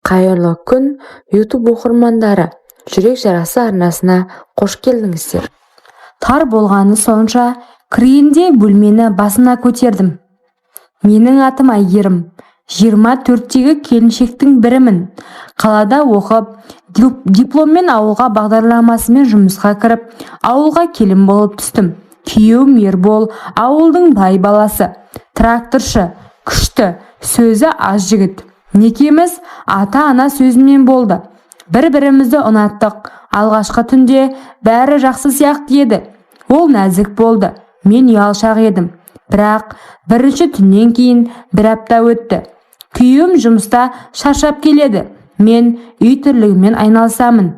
Қайырлы күн, YouTube оқырмандары, жүрек жарасы арнасына қош келдіңіздер. Тар болғаны сонша, кіргенде бөлмені басына көтердім. Менің атым Әйгерім, 24-тегі келіншектің бірімін. Қалада оқып, дипломмен ауылға бағдарламасымен жұмысқа кіріп, ауылға келін болып түстім. Күйеуім Ербол, ауылдың бай баласы, тракторшы, күшті, сөзі аз жігіт. Некеміз ата-ана сөзімен болды. Бір-бірімізді ұнаттық. Алғашқы түнде бәрі жақсы сияқты еді. Ол нәзік болды. Мен ұялшақ едім. Бірақ бірінші түннен кейін бір апта өтті. Күйеуім жұмыста шаршап келеді. Мен үй тірлігімен айналысамын.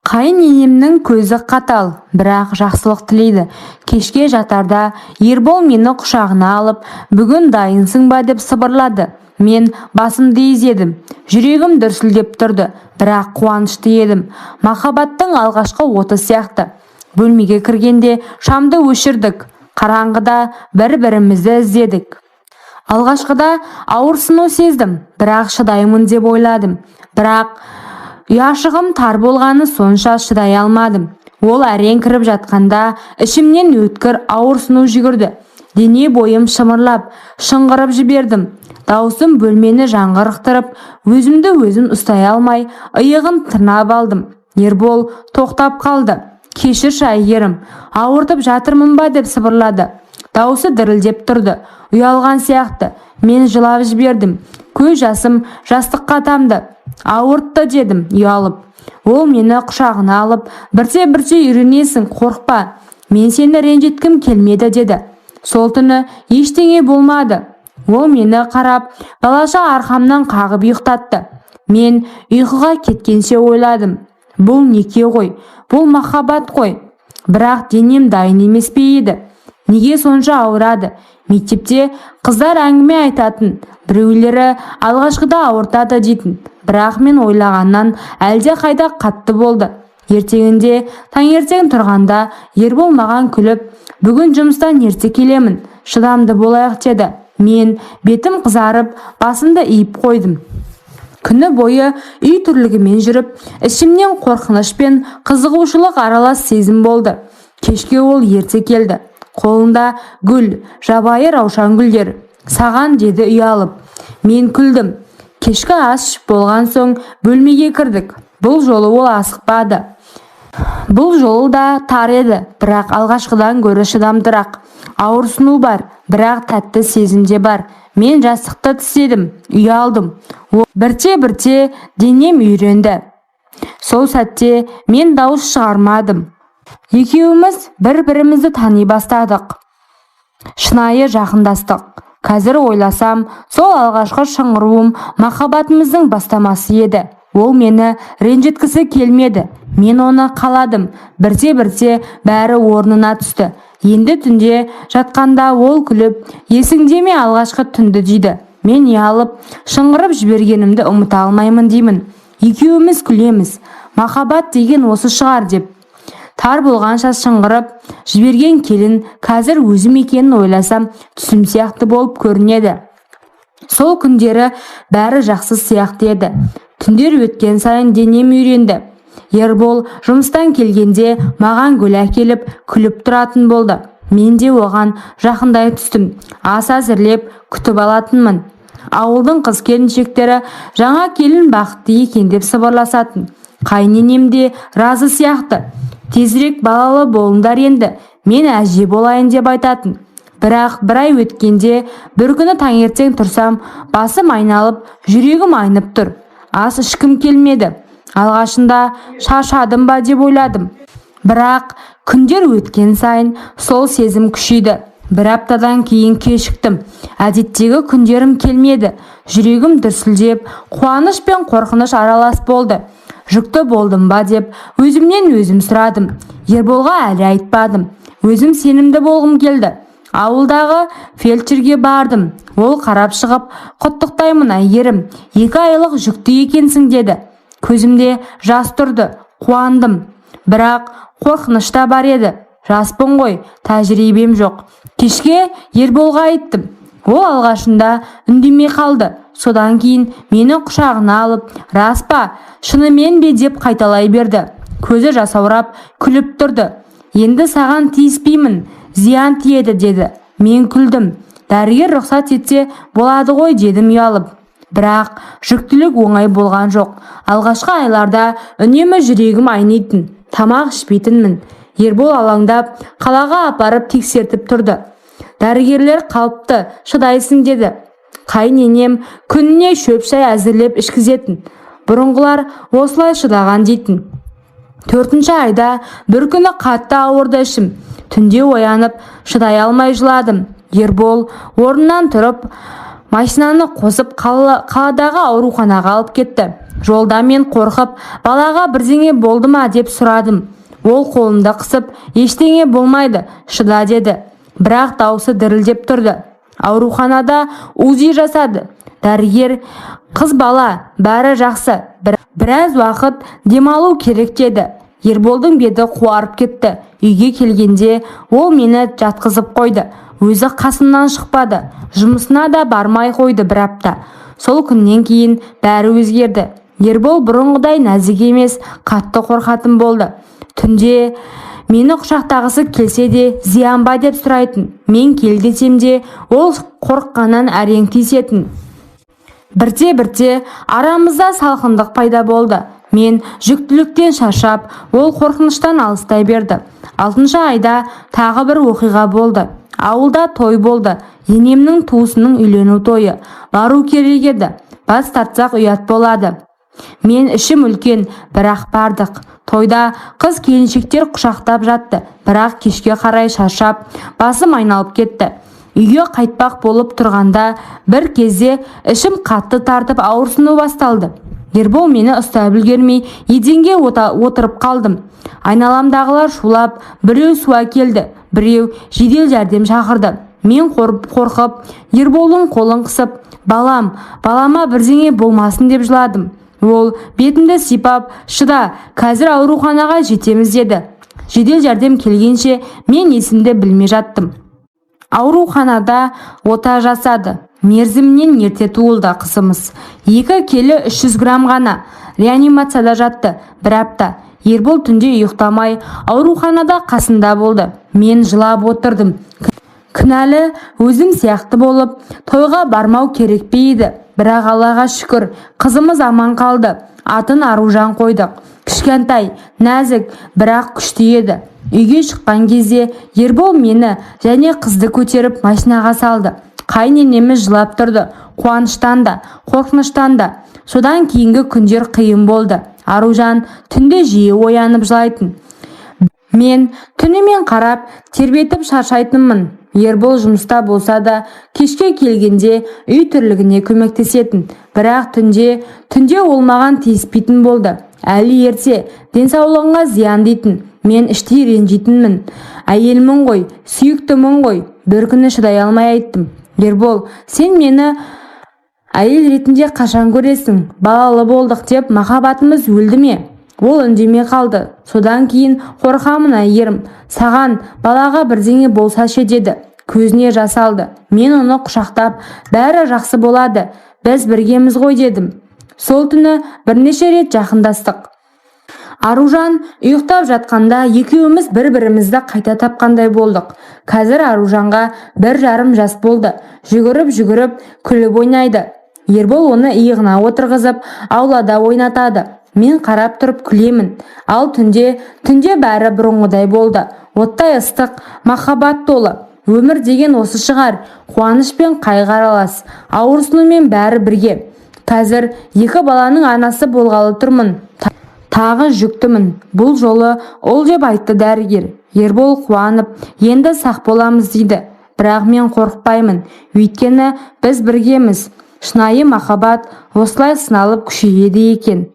Қайын-енемнің көзі қатал, бірақ жақсылық тілейді. Кешке жатарда Ербол мені құшағына алып, бүгін дайынсың ба деп сыбырлады. Мен басымды изедім. Жүрегім дүрсілдеп тұрды, бірақ қуанышты едім. Махаббаттың алғашқы оты сияқты. Бөлмеге кіргенде шамды өшірдік. Қараңғыда бір-бірімізді іздедік. Алғашқыда ауырсыну сездім, бірақ шыдаймын деп ойладым. Бірақ ұяшығым тар болғаны сонша шыдай алмадым. Ол әрең кіріп жатқанда ішімнен өткір ауырсыну жүгірді. Дене бойым шымырлап, шыңғырып жібердім. Даусым бөлмені жаңғырықтырып, өзімді өзім ұстай алмай, иығын тырнап алдым. Ербол тоқтап қалды. Кешірші Әйгерім, ауыртып жатырмын ба деп сыбырлады. Даусы дірілдеп тұрды. Ұялған сияқты. Мен жылап жібердім. Көз жасым жастыққа тамды. Ауыртты дедім, ұялып. Ол мені құшағына алып, бірте-бірте үйренесің, қорықпа. Мен сені ренжіткім келмеді деді. Сол түні ештеңе болмады. Ол мені қарап, балаша арқамнан қағып ұйықтатты. Мен ұйқыға кеткенше ойладым. Бұл неке ғой, бұл махаббат қой. Бірақ денем дайын емес пе еді? Неге сонша ауырады? Мектепте қыздар әңгіме айтатын, біреулері алғашқыда ауыртады дейтін. Бірақ мен ойлағаннан әлде қайда қатты болды. Ертеңінде таңертең тұрғанда Ербол маған күліп, бүгін жұмыстан ерте келемін, шыдамды болайық деді. Мен бетім қызарып, басымды иіп қойдым. Күні бойы үй тірлігімен жүріп, ішімнен қорқыныш пен қызығушылық аралас сезім болды. Кешке ол ерте келді. Қолында гүл, жабайы раушан гүлдер. Саған деді ұялып. Мен күлдім. Кешкі ас ішіп болған соң бөлмеге кірдік. Бұл жолы ол асықпады. Бұл жолы да тар еді, бірақ алғашқыдан гөрі шыдамдырақ. Ауырсыну бар, бірақ тәтті сезім де бар. Мен жастықты тістедім, ұялдым. Бірте-бірте денем үйренді. Сол сәтте мен дауыс шығармадым. Екеуіміз бір-бірімізді тани бастадық. Шынайы жақындастық. Қазір ойласам, сол алғашқы шыңғыруым махаббатымыздың бастамасы еді. Ол мені ренжіткісі келмеді. Мен оны қаладым. Бірте-бірте бәрі орнына түсті. Енді түнде жатқанда ол күліп, есіңде ме алғашқы түнді дейді. Мен ұялып, шыңғырып жібергенімді ұмыта алмаймын деймін. Екеуіміз күлеміз. Махаббат деген осы шығар деп. Тар болғанша шыңғырып жіберген келін қазір өзім екенін ойласам түсім сияқты болып көрінеді. Сол күндері бәрі жақсы сияқты еді. Түндер өткен сайын денем үйренді. Ербол жұмыстан келгенде маған гүл әкеліп күліп тұратын болды. Мен де оған жақындай түстім. Ас әзірлеп күтіп алатынмын. Ауылдың қыз келіншектері жаңа келін бақытты екен деп сыбырласатын. Қайненем де разы сияқты. Тезірек балалы болыңдар енді, мен әже болайын деп айтатын. Бірақ бір ай өткенде бір күні таңертең тұрсам, басым айналып, жүрегім айнып тұр. Ас ішкім келмеді. Алғашында шаршадым ба деп ойладым. Бірақ күндер өткен сайын сол сезім күшейді. Бір аптадан кейін кешіктім. Әдеттегі күндерім келмеді. Жүрегім дүрсілдеп, қуаныш пен қорқыныш аралас болды. Жүкті болдым ба деп өзімнен өзім сұрадым. Ерболға әлі айтпадым. Өзім сенімді болғым келді. Ауылдағы фельдшерге бардым. Ол қарап шығып, құттықтаймын Әйгерім, 2 айлық жүкті екенсің деді. Көзімде жас тұрды. Қуандым. Бірақ қорқыныш та бар еді. Жаспын ғой, тәжірибем жоқ. Кешке Ерболға айттым. Ол алғашында үндемей қалды. содан кейін мені құшағына алып, рас па, шынымен бе деп қайталай берді. Көзі жасаурап күліп тұрды. Енді саған тиіспеймін, зиян тиеді деді. Мен күлдім. Дәрігер рұқсат етсе болады ғой дедім ұялып. Бірақ жүктілік оңай болған жоқ. Алғашқы айларда үнемі жүрегім айнитын, тамақ ішпейтінмін. Ербол алаңдап қалаға апарып тексертіп тұрды. Дәрігерлер қалыпты, шыдайсың деді. Қайненем күніне шөп шай әзірлеп ішкізетін. Бұрынғылар осылай шыдаған дейтін. 4-ші айда бір күні қатты ауырды ішім. Түнде оянып шыдай алмай жыладым. Ербол орнынан тұрып машинаны қосып қаладағы ауруханаға алып кетті. Жолда мен қорқып, балаға бірдеңе болды ма деп сұрадым. Ол қолымды қысып, ештеңе болмайды, шыда деді. Бірақ даусы дірілдеп тұрды. Ауруханада УЗИ жасады. Дәрігер, қыз бала, бәрі жақсы, біраз уақыт демалу керек деді. Ерболдың беті қуарып кетті. Үйге келгенде ол мені жатқызып қойды. Өзі қасымнан шықпады. Жұмысына да бармай қойды бір апта. Сол күннен кейін бәрі өзгерді. Ербол бұрынғыдай нәзік емес, қатты қорқатын болды. Түнде мені құшақтағысы келсе де зиян ба деп сұрайтын. Мен кел десем де ол қорыққаннан әрең тиісетін. Бірте-бірте арамызда салқындық пайда болды. Мен жүктіліктен шаршап, ол қорқыныштан алыстай берді. 6-шы айда тағы бір оқиға болды. Ауылда той болды. Енемнің туысының үйлену тойы. Бару керек еді. Бас тартсақ ұят болады. Мен ішім үлкен, бірақ бардық. Тойда қыз келіншектер құшақтап жатты. Бірақ кешке қарай шаршап, басым айналып кетті. Үйге қайтпақ болып тұрғанда бір кезде ішім қатты тартып ауырсыну басталды. Ербол мені ұстай үлгермей еденге отырып қалдым. Айналамдағылар шулап, біреу су әкелді, біреу жедел жәрдем шақырды. Мен қорқып, Ерболдың қолын қысып, балама бірдеңе болмасын деп жыладым. Ол бетімді сипап, шыда, қазір ауруханаға жетеміз деді. Жедел жәрдем келгенше мен есімді білмей жаттым. Ауруханада ота жасады. Мерзімінен ерте туылды қызымыз. 2 келі 300 грамм ғана. Реанимацияда жатты бір апта. Ербол түнде ұйықтамай ауруханада қасында болды. Мен жылап отырдым. Кінәлі өзім сияқты болып, тойға бармау керек пе еді. Бірақ Аллаға шүкір, қызымыз аман қалды. Атын Аружан қойдық. Кішкентай, нәзік, бірақ күшті еді. Үйге шыққан кезде Ербол мені және қызды көтеріп машинаға салды. Қайненеміз жылап тұрды. Қуаныштан да, қорқыныштан да. Содан кейінгі күндер қиын болды. Аружан түнде жиі оянып жылайтын. Мен түнімен қарап, тербетіп шаршайтынмын. Ербол жұмыста болса да, кешке келгенде үй тірлігіне көмектесетін. Бірақ түнде ол маған тиіспейтін болды. Әлі ерте, денсаулығыңа зиян дейтін. Мен іштей ренжитінмін. Әйелмін ғой, сүйіктімін ғой. Бір күні шыдай алмай айттым. Ербол, сен мені әйел ретінде қашан көресің? Балалы болдық деп махаббатымыз өлді ме? Ол үндемей қалды. Содан кейін қорқамын әйгерім. Саған балаға бірдеңе болса ше деді. Көзіне жас алды. Мен оны құшақтап, бәрі жақсы болады. Біз біргеміз ғой дедім. Сол түні бірнеше рет жақындастық. Аружан ұйықтап жатқанда екеуміз бір-бірімізді қайта тапқандай болдық. Қазір Аружанға 1,5 жас болды. Жүгіріп күліп ойнайды. Ербол оны иығына отырғызып, аулада ойнатады. Мен қарап тұрып күлемін. Ал түнде бәрі бұрынғыдай болды. Оттай ыстық, махаббат толы. Өмір деген осы шығар. Қуаныш пен қайғы аралас. Ауырсынумен бәрі бірге. Қазір 2 баланың анасы болғалы тұрмын. Тағы жүктімін. Бұл жолы ол деп айтты дәрігер. Ербол қуанып, енді сақ боламыз дейді. Бірақ мен қорықпаймын. Өйткені біз біргеміз. Шынайы махаббат осылай сыналып күшейеді екен.